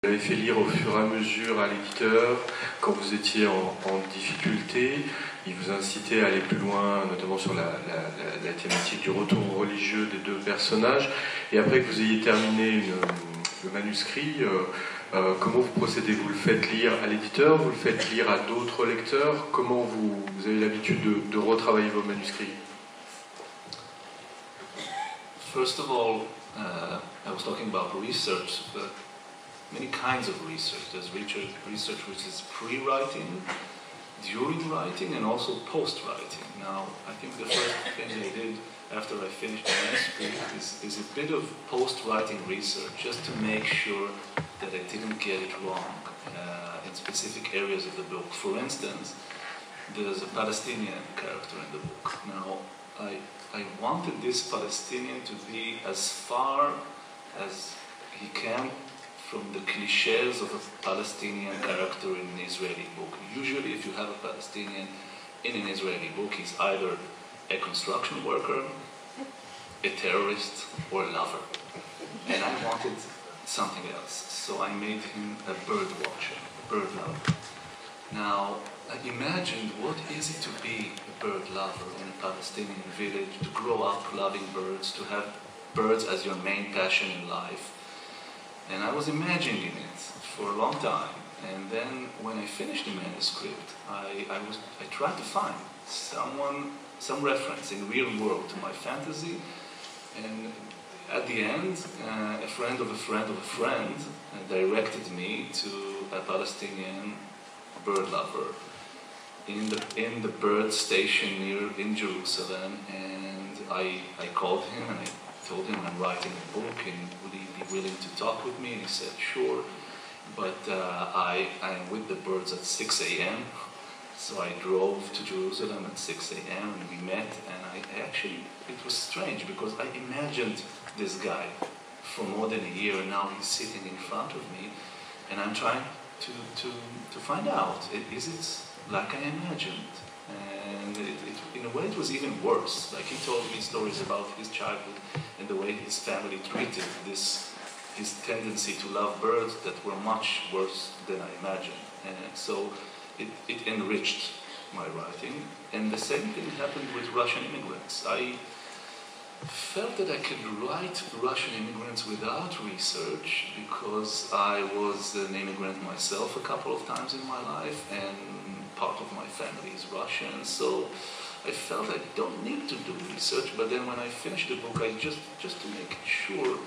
Vous l'avez fait lire au fur et à mesure à l'éditeur, quand vous étiez en difficulté, il vous incitait à aller plus loin, notamment sur la thématique du retour religieux des deux personnages. Et après que vous ayez terminé le manuscrit, comment vous procédez? Vous le faites lire à l'éditeur, vous le faites lire à d'autres lecteurs? Comment vous avez l'habitude de retravailler vos manuscrits? First of all, I was talking about research, but many kinds of research. There's research which is pre-writing, during writing, and also post-writing. Now, I think the first thing I did after I finished the manuscript is a bit of post-writing research, just to make sure that I didn't get it wrong in specific areas of the book. For instance, there's a Palestinian character in the book. Now, I wanted this Palestinian to be as far as he can from the cliches of a Palestinian character in an Israeli book. Usually, if you have a Palestinian in an Israeli book, he's either a construction worker, a terrorist, or a lover. And I wanted something else, so I made him a bird watcher, a bird lover. Now, I imagined what is it to be a bird lover in a Palestinian village, to grow up loving birds, to have birds as your main passion in life. And I was imagining it for a long time. And then when I finished the manuscript, I tried to find some reference in real world to my fantasy. And at the end, a friend of a friend of a friend directed me to a Palestinian bird lover in the bird station in Jerusalem. And I called him and I told him I'm writing a book and would he be willing to talk with me? And he said, sure, but I'm with the birds at 6 a.m. So I drove to Jerusalem at 6 a.m. and we met, and it was strange because I imagined this guy for more than a year, and now he's sitting in front of me and I'm trying to find out, is it like I imagined? And in a way it was even worse. Like, he told me stories about his childhood and the way his family treated his tendency to love birds that were much worse than I imagined. And so it enriched my writing. And the same thing happened with Russian immigrants. I felt that I could write Russian immigrants without research because I was an immigrant myself a couple of times in my life, and part of my family is Russian, so I felt I don't need to do research. But then when I finished the book, I just to make sure,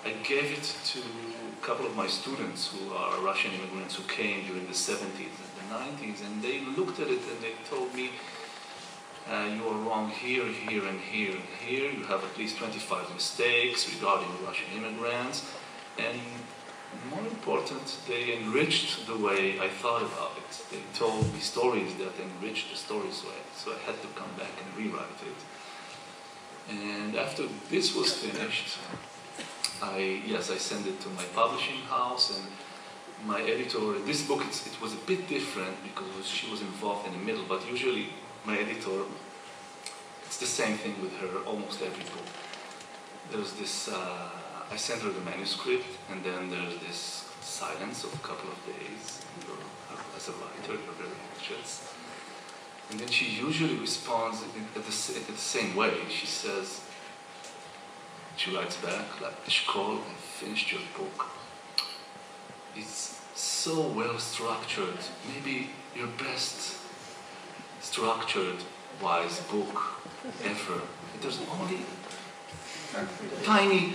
I gave it to a couple of my students who are Russian immigrants who came during the 70s and the 90s, and they looked at it and they told me, you are wrong here, here, and here, and here. You have at least 25 mistakes regarding Russian immigrants. And more important, they enriched the way I thought about it. They told me stories that enriched the stories way. So I had to come back and rewrite it. And after this was finished, I sent it to my publishing house, and my editor, this book, it was a bit different because she was involved in the middle, but usually my editor, it's the same thing with her, almost every book. There's this, I sent her the manuscript, and then there's this silence of a couple of days. As a writer, you're very anxious. And then she usually responds in the same way. She says, she writes back, like, Eshkol, I finished your book. It's so well structured, maybe your best structured, wise book ever. There's only tiny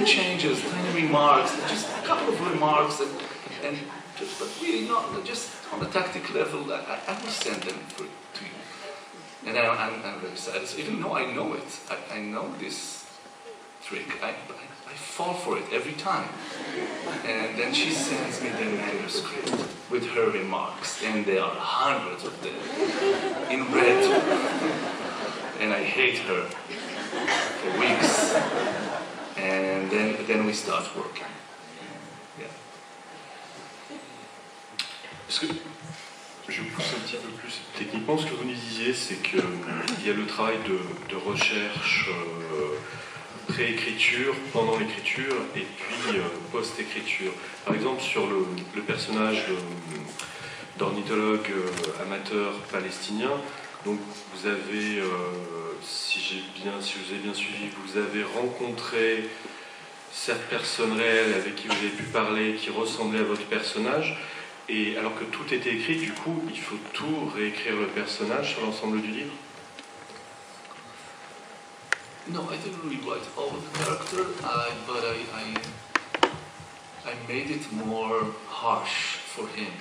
changes, tiny remarks, just a couple of remarks, but really not just on a tactical level. I will send them to you, and I'm very sad. So even though I know it, I know this trick. I fall for it every time. And then she sends me the manuscript with her remarks, and there are hundreds of them in red. And I hate her for weeks. And then we start working. Yeah. Est-ce que je pousse un petit peu plus techniquement? Ce que vous nous disiez, c'est qu'il y a le travail de recherche pré-écriture, pendant l'écriture et puis post-écriture. Par exemple, sur le personnage d'ornithologue amateur palestinien, donc vous avez, si vous avez bien suivi, vous avez rencontré cette personne réelle avec qui vous avez pu parler, qui ressemblait à votre personnage, et alors que tout était écrit, du coup, il faut tout réécrire le personnage sur l'ensemble du livre. No, I didn't rewrite all of the character, but I made it more harsh for him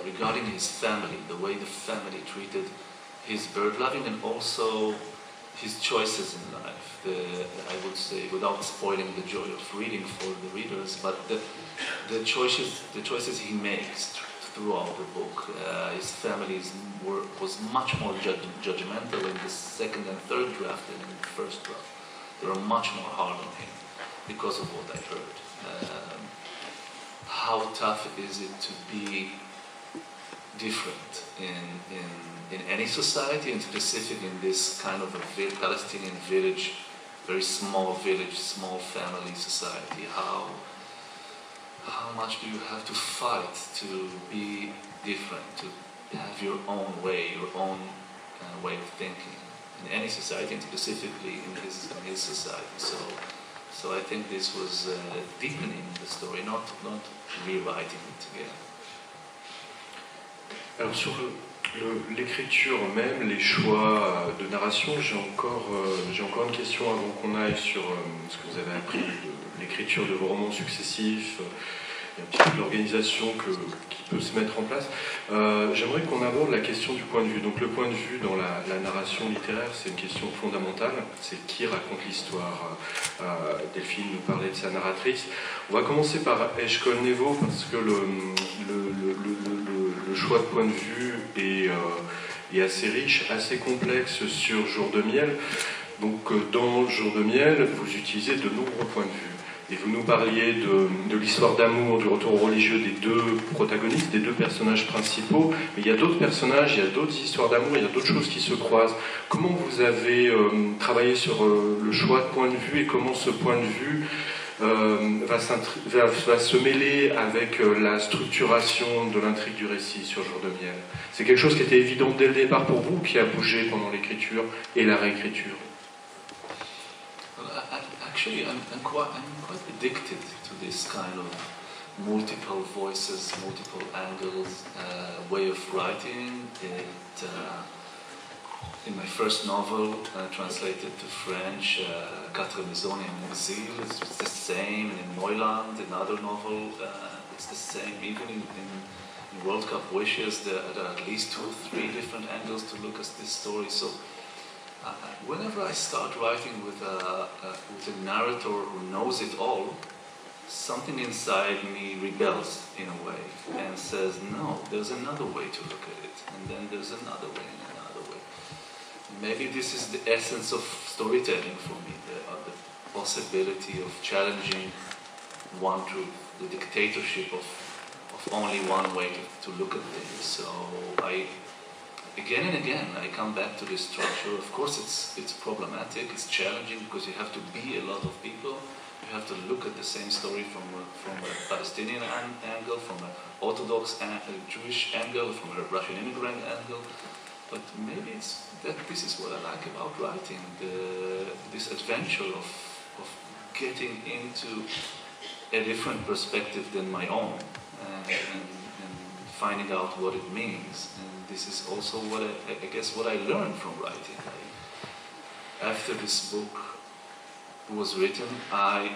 regarding his family, the way the family treated his bird loving and also his choices in life. I would say, without spoiling the joy of reading for the readers, but the choices he makes throughout the book. His family was much more judgmental in the second and third draft than in the first draft. They were much more hard on him because of what I heard. How tough is it to be different in any society, and specifically in this kind of a Palestinian village, very small village, small family society? How much do you have to fight to be different, to have your own way, your own way of thinking in any society, and specifically in his society? So I think this was deepening the story, not rewriting it again. Alors sur l'écriture même, les choix de narration, j'ai encore une question avant qu'on aille sur ce que vous avez appris de l'écriture de vos romans successifs, et un petit peu de l'organisation qui peut se mettre en place. J'aimerais qu'on aborde la question du point de vue. Donc le point de vue dans la narration littéraire, c'est une question fondamentale. C'est qui raconte l'histoire. Delphine nous parlait de sa narratrice. On va commencer par Eshkol Nevo parce que le choix de point de vue est assez riche, assez complexe sur Jour de miel. Donc dans Jour de miel, vous utilisez de nombreux points de vue. Et vous nous parliez de l'histoire d'amour, du retour religieux des deux protagonistes, des deux personnages principaux. Mais il y a d'autres personnages, il y a d'autres histoires d'amour, il y a d'autres choses qui se croisent. Comment vous avez travaillé sur le choix de point de vue et comment ce point de vue va se mêler avec la structuration de l'intrigue du récit sur Jour de miel? C'est quelque chose qui était évident dès le départ pour vous ou qui a bougé pendant l'écriture et la réécriture? Actually, I'm quite addicted to this kind of multiple voices, multiple angles way of writing. In my first novel, translated to French, Quatre Maisons en Exil, it's the same. And in Neuland, another novel, it's the same. Even in World Cup Wishes, there are at least 2 or 3 different angles to look at this story. So whenever I start writing with a narrator who knows it all, something inside me rebels in a way and says, no, there's another way to look at it, and then there's another way and another way. Maybe this is the essence of storytelling for me, the possibility of challenging one truth, the dictatorship of only one way to look at things. So again and again, I come back to this structure. Of course, it's problematic, it's challenging, because you have to be a lot of people. You have to look at the same story from a Palestinian angle, from an Orthodox Jewish angle, from a Russian immigrant angle. But maybe it's that this is what I like about writing, this adventure of getting into a different perspective than my own, and finding out what it means. This is also what I guess what I learned from writing. After this book was written, I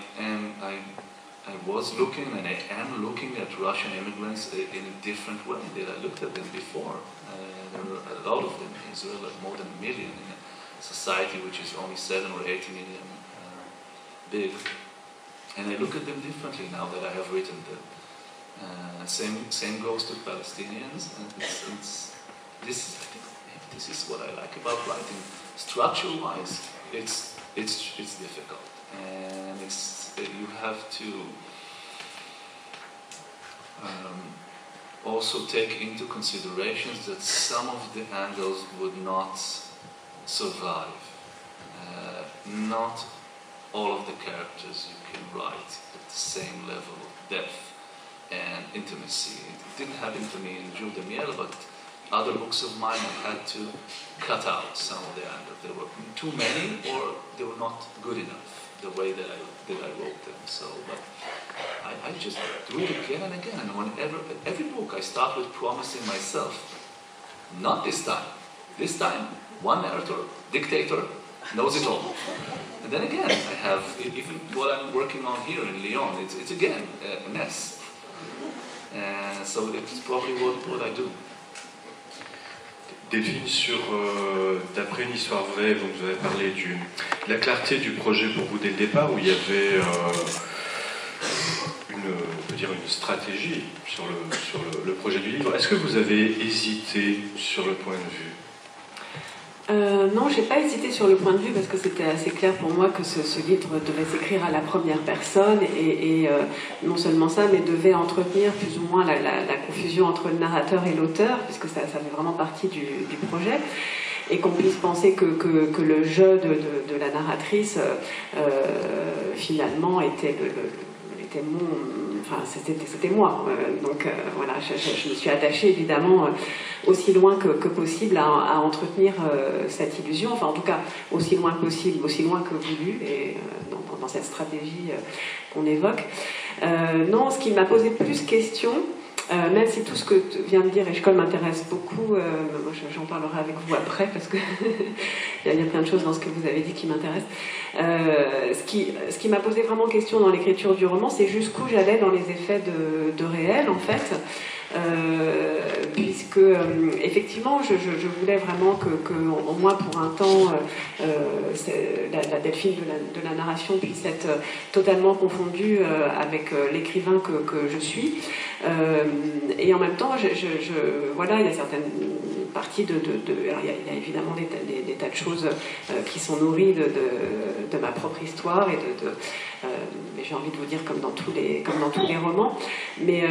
was looking, and I am looking at Russian immigrants in a different way than I looked at them before. There are a lot of them in Israel, like more than 1 million in a society which is only 7 or 8 million big. And I look at them differently now that I have written them. Same goes to Palestinians, and this is what I like about writing. Structure-wise, it's difficult, and you have to also take into considerations that some of the angles would not survive. Not all of the characters you can write at the same level of depth and intimacy. It didn't happen to me in Jules de Miel, but other books of mine I had to cut out some of them. There were too many, or they were not good enough the way that I wrote them. So, but I just do it again and again. And whenever every book, I start with promising myself, not this time. This time, one narrator, dictator, knows it all. And then again, I have even what I'm working on here in Lyon. It's again a mess. So it's probably what I do. Delphine, d'après une histoire vraie, vous avez parlé de la clarté du projet pour vous dès le départ, où il y avait on peut dire une stratégie sur le projet du livre. Est-ce que vous avez hésité sur le point de vue ? Non, j'ai pas hésité sur le point de vue parce que c'était assez clair pour moi que ce livre devait s'écrire à la première personne et non seulement ça, mais devait entretenir plus ou moins la confusion entre le narrateur et l'auteur, puisque ça fait vraiment partie du projet, et qu'on puisse penser que le jeu de la narratrice finalement était c'était moi. Donc voilà, je me suis attachée évidemment aussi loin que possible à entretenir cette illusion, enfin en tout cas aussi loin que possible, aussi loin que voulu, et dans cette stratégie qu'on évoque. Non, ce qui m'a posé plus question, même si tout ce que vient de dire Eshkol m'intéresse beaucoup, j'en parlerai avec vous après parce que il y a plein de choses dans ce que vous avez dit qui m'intéressent. Ce qui m'a posé vraiment question dans l'écriture du roman, c'est jusqu'où j'allais dans les effets de réel en fait. Puisque effectivement je voulais vraiment que au moins pour un temps la Delphine de la narration puisse être totalement confondue avec l'écrivain que je suis, et en même temps voilà, il y a certaines parties alors il y a évidemment des tas de choses qui sont nourries de ma propre histoire et mais j'ai envie de vous dire comme dans tous les romans, mais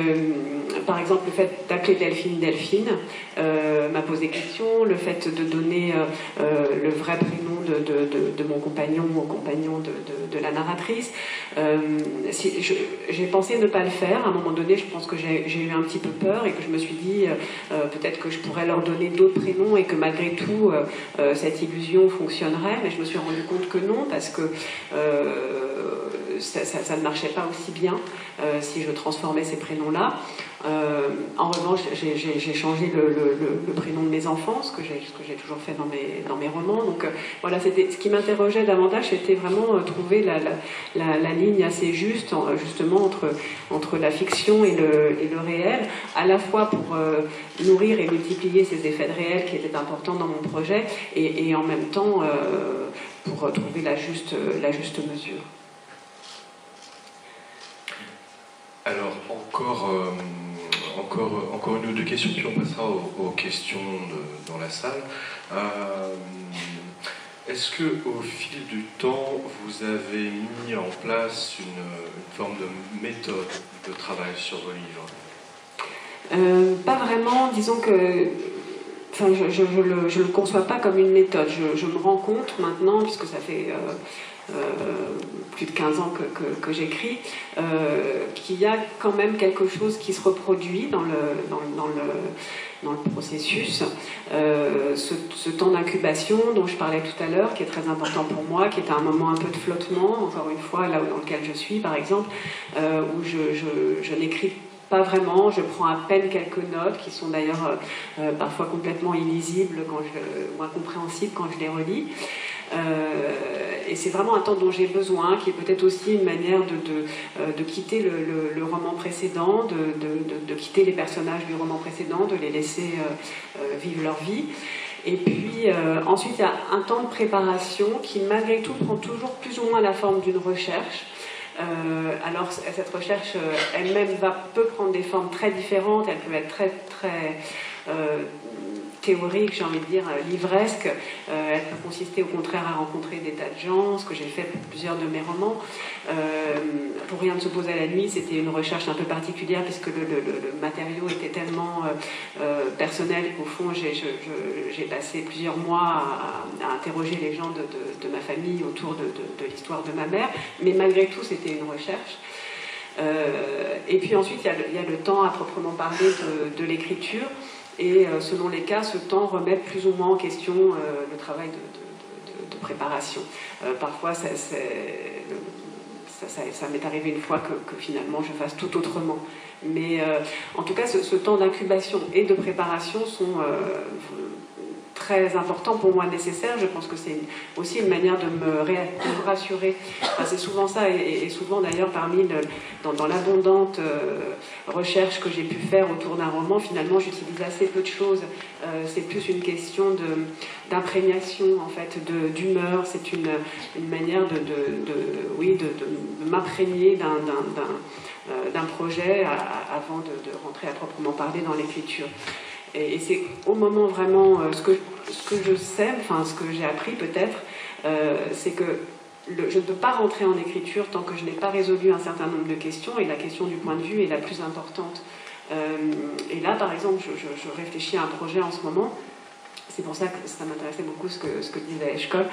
par exemple le fait d'appeler Delphine m'a posé question, le fait de donner le vrai prénom de mon compagnon au compagnon de la narratrice. J'ai pensé ne pas le faire. À un moment donné, je pense que j'ai eu un petit peu peur et que je me suis dit peut-être que je pourrais leur donner d'autres prénoms et que malgré tout cette illusion fonctionnerait, mais je me suis rendu compte que non, parce que ça ne marchait pas aussi bien si je transformais ces prénoms-là. En revanche, j'ai changé le prénom de mes enfants, ce que j'ai toujours fait dans mes romans. Donc voilà, ce qui m'interrogeait davantage, c'était vraiment trouver la ligne assez juste, justement, entre la fiction et le réel, à la fois pour nourrir et multiplier ces effets de réel qui étaient importants dans mon projet, et en même temps pour trouver la juste mesure. Alors, encore une ou deux questions, puis on passera aux questions dans la salle. Est-ce qu'au fil du temps, vous avez mis en place une forme de méthode de travail sur vos livres ? Pas vraiment, disons que... Enfin, je le conçois pas comme une méthode. Je me rends compte maintenant, puisque ça fait plus de 15 ans que j'écris, qu'il y a quand même quelque chose qui se reproduit dans le processus. Ce temps d'incubation dont je parlais tout à l'heure, qui est très important pour moi, qui est un moment un peu de flottement, encore une fois, là dans lequel je suis, par exemple, où je n'écris pas vraiment, je prends à peine quelques notes qui sont d'ailleurs parfois complètement illisibles ou incompréhensibles quand je les relis. Et c'est vraiment un temps dont j'ai besoin, qui est peut-être aussi une manière de quitter le roman précédent, de quitter les personnages du roman précédent, de les laisser vivre leur vie. Et puis ensuite il y a un temps de préparation qui malgré tout prend toujours plus ou moins la forme d'une recherche. Alors cette recherche elle-même peut prendre des formes très différentes, elle peut être théorique, j'ai envie de dire livresque. Elle peut consister au contraire à rencontrer des tas de gens, ce que j'ai fait pour plusieurs de mes romans. Pour rien ne se pose à la nuit, c'était une recherche un peu particulière puisque le matériau était tellement personnel qu'au fond j'ai passé plusieurs mois à interroger les gens de ma famille autour de l'histoire de ma mère, mais malgré tout c'était une recherche. Et puis ensuite il y a le temps à proprement parler de l'écriture, et selon les cas ce temps remet plus ou moins en question le travail de préparation. Parfois ça m'est arrivé une fois que finalement je fasse tout autrement. Mais en tout cas, ce temps d'incubation et de préparation sont très importants pour moi, nécessaires. Je pense que c'est aussi une manière de me rassurer. Enfin, c'est souvent ça, et souvent d'ailleurs dans l'abondante recherche que j'ai pu faire autour d'un roman, finalement j'utilise assez peu de choses. C'est plus une question d'imprégnation, en fait, d'humeur. C'est une manière de m'imprégner d'un projet avant de rentrer à proprement parler dans l'écriture. Et c'est au moment vraiment, ce que je sais, enfin ce que j'ai appris peut-être, c'est que je ne peux pas rentrer en écriture tant que je n'ai pas résolu un certain nombre de questions, et la question du point de vue est la plus importante. Et là, par exemple, je réfléchis à un projet en ce moment. C'est pour ça que ça m'intéressait beaucoup ce que disait Eshkol.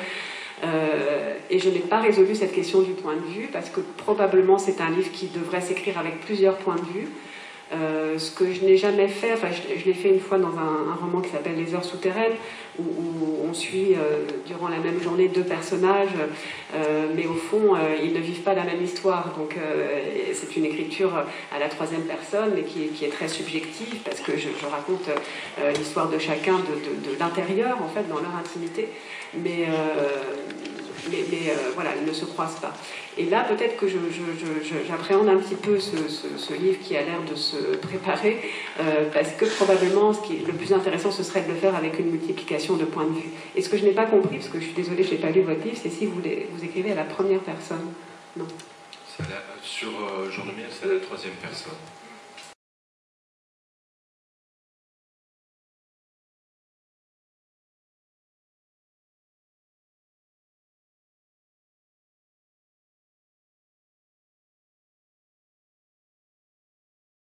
Et je n'ai pas résolu cette question du point de vue, parce que probablement c'est un livre qui devrait s'écrire avec plusieurs points de vue. Ce que je n'ai jamais fait, enfin je l'ai fait une fois dans un roman qui s'appelle Les Heures souterraines, où on suit durant la même journée deux personnages, mais au fond ils ne vivent pas la même histoire. Donc c'est une écriture à la troisième personne, mais qui est très subjective, parce que je raconte l'histoire de chacun de l'intérieur, en fait, dans leur intimité. Mais voilà, ils ne se croisent pas. Et là, peut-être que j'appréhende un petit peu ce livre qui a l'air de se préparer, parce que probablement, le plus intéressant, ce serait de le faire avec une multiplication de points de vue. Et ce que je n'ai pas compris, parce que je suis désolée, je n'ai pas lu votre livre, c'est si vous écrivez à la première personne. Non. Sur Jour de miel, c'est à la troisième personne.